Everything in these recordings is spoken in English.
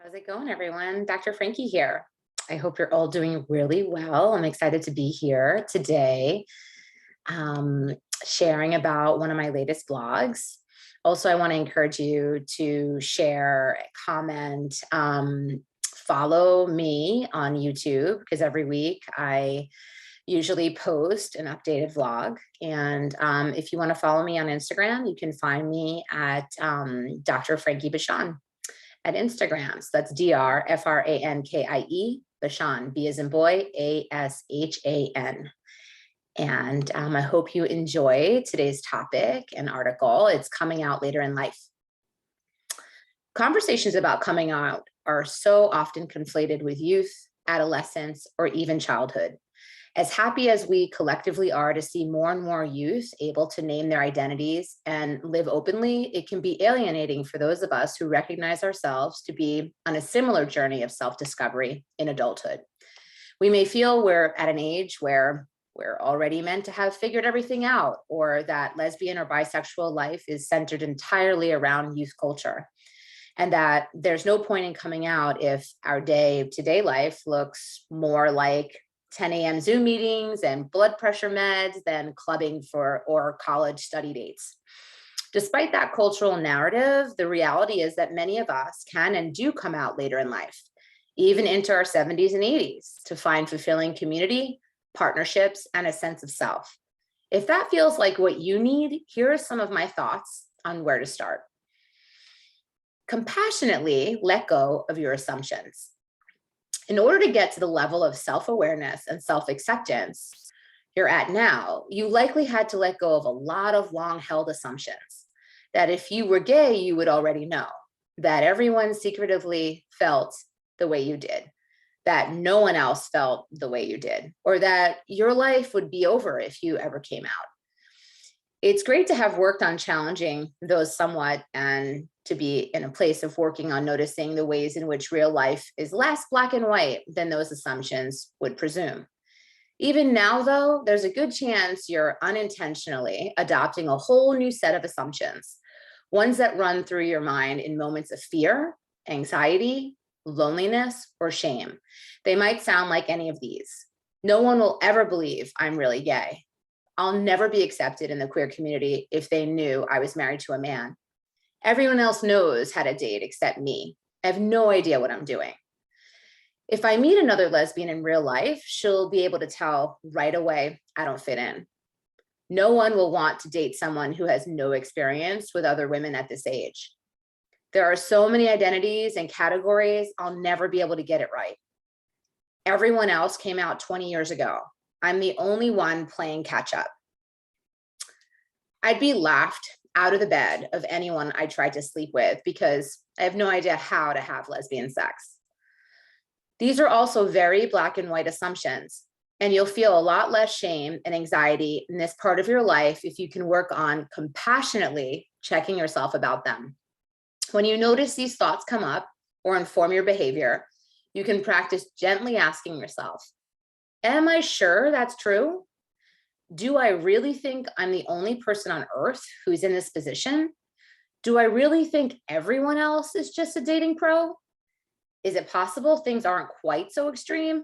How's it going, everyone? Dr. Frankie here. I hope you're all doing really well. I'm excited to be here today, um, sharing about one of my latest blogs. Also, I want to encourage you to share, comment, follow me on YouTube because every week I usually post an updated vlog. And if you want to follow me on Instagram, you can find me at Dr. Frankie Bashan at Instagram. So that's DrFrankie, Bashan, B as in boy, ASHAN. And I hope you enjoy today's topic and article. It's coming out later in life. Conversations about coming out are so often conflated with youth, adolescence, or even childhood. As happy as we collectively are to see more and more youth able to name their identities and live openly, it can be alienating for those of us who recognize ourselves to be on a similar journey of self-discovery in adulthood. We may feel we're at an age where we're already meant to have figured everything out, or that lesbian or bisexual life is centered entirely around youth culture, and that there's no point in coming out if our day-to-day life looks more like 10 a.m. Zoom meetings and blood pressure meds than clubbing or college study dates. Despite that cultural narrative, the reality is that many of us can and do come out later in life, even into our 70s and 80s, to find fulfilling community, partnerships, and a sense of self. If that feels like what you need, here are some of my thoughts on where to start. Compassionately let go of your assumptions. In order to get to the level of self-awareness and self-acceptance you're at now, you likely had to let go of a lot of long-held assumptions. That if you were gay, you would already know. That everyone secretively felt the way you did. That no one else felt the way you did. Or that your life would be over if you ever came out. It's great to have worked on challenging those somewhat and to be in a place of working on noticing the ways in which real life is less black and white than those assumptions would presume. Even now, though, there's a good chance you're unintentionally adopting a whole new set of assumptions, ones that run through your mind in moments of fear, anxiety, loneliness, or shame. They might sound like any of these. No one will ever believe I'm really gay. I'll never be accepted in the queer community if they knew I was married to a man. Everyone else knows how to date except me. I have no idea what I'm doing. If I meet another lesbian in real life, she'll be able to tell right away I don't fit in. No one will want to date someone who has no experience with other women at this age. There are so many identities and categories, I'll never be able to get it right. Everyone else came out 20 years ago. I'm the only one playing catch up. I'd be laughed out of the bed of anyone I tried to sleep with because I have no idea how to have lesbian sex. These are also very black and white assumptions, and you'll feel a lot less shame and anxiety in this part of your life if you can work on compassionately checking yourself about them. When you notice these thoughts come up or inform your behavior, you can practice gently asking yourself, am I sure that's true? Do I really think I'm the only person on earth who's in this position? Do I really think everyone else is just a dating pro? Is it possible things aren't quite so extreme?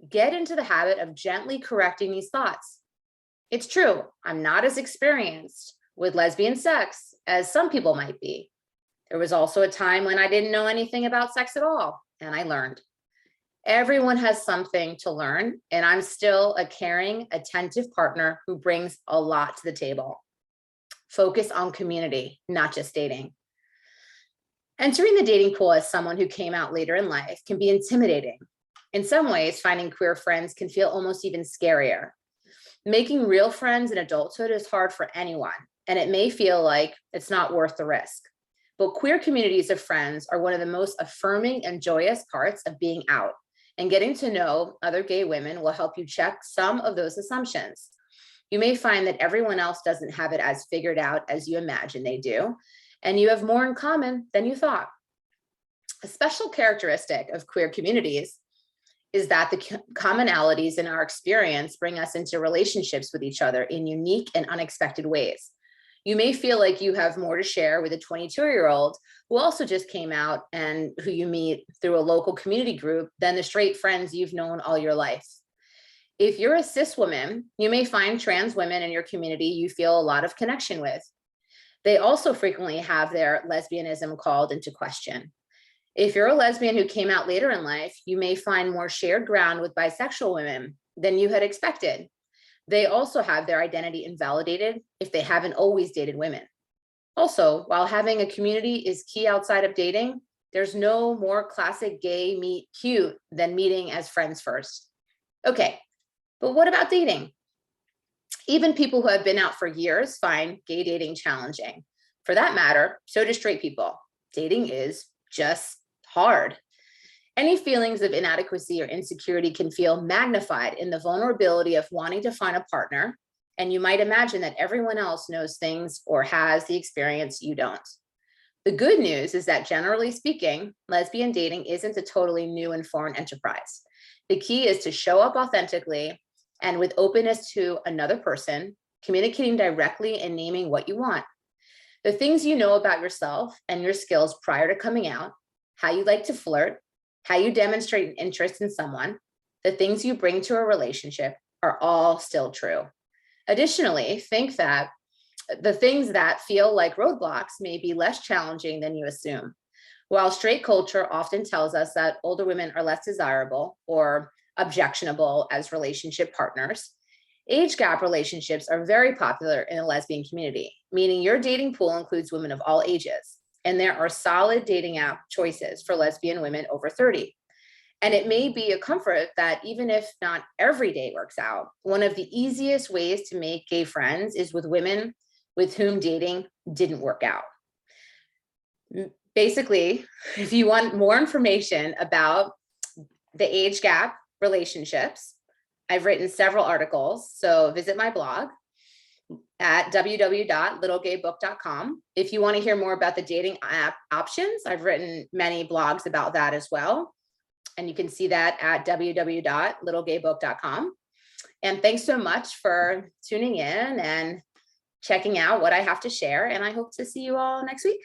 Get into the habit of gently correcting these thoughts. It's true, I'm not as experienced with lesbian sex as some people might be. There was also a time when I didn't know anything about sex at all, and I learned. Everyone has something to learn, and I'm still a caring, attentive partner who brings a lot to the table. Focus on community, not just dating. Entering the dating pool as someone who came out later in life can be intimidating. In some ways, finding queer friends can feel almost even scarier. Making real friends in adulthood is hard for anyone, and it may feel like it's not worth the risk. But queer communities of friends are one of the most affirming and joyous parts of being out. And getting to know other gay women will help you check some of those assumptions. You may find that everyone else doesn't have it as figured out as you imagine they do, and you have more in common than you thought. A special characteristic of queer communities is that the commonalities in our experience bring us into relationships with each other in unique and unexpected ways. You may feel like you have more to share with a 22-year-old who also just came out and who you meet through a local community group than the straight friends you've known all your life. If you're a cis woman, you may find trans women in your community you feel a lot of connection with. They also frequently have their lesbianism called into question. If you're a lesbian who came out later in life, you may find more shared ground with bisexual women than you had expected. They also have their identity invalidated if they haven't always dated women. Also, while having a community is key outside of dating, there's no more classic gay meet cute than meeting as friends first. Okay, but what about dating? Even people who have been out for years find gay dating challenging. For that matter, so do straight people. Dating is just hard. Any feelings of inadequacy or insecurity can feel magnified in the vulnerability of wanting to find a partner, and you might imagine that everyone else knows things or has the experience you don't. The good news is that generally speaking, lesbian dating isn't a totally new and foreign enterprise. The key is to show up authentically and with openness to another person, communicating directly and naming what you want. The things you know about yourself and your skills prior to coming out, how you like to flirt, how you demonstrate an interest in someone, the things you bring to a relationship are all still true. Additionally, think that the things that feel like roadblocks may be less challenging than you assume. While straight culture often tells us that older women are less desirable or objectionable as relationship partners, age gap relationships are very popular in the lesbian community, meaning your dating pool includes women of all ages. And there are solid dating app choices for lesbian women over 30. And it may be a comfort that even if not every day works out, one of the easiest ways to make gay friends is with women with whom dating didn't work out. Basically, if you want more information about the age gap relationships, I've written several articles, so visit my blog at www.littlegaybook.com. If you want to hear more about the dating app options, I've written many blogs about that as well. And you can see that at www.littlegaybook.com. And thanks so much for tuning in and checking out what I have to share. And I hope to see you all next week.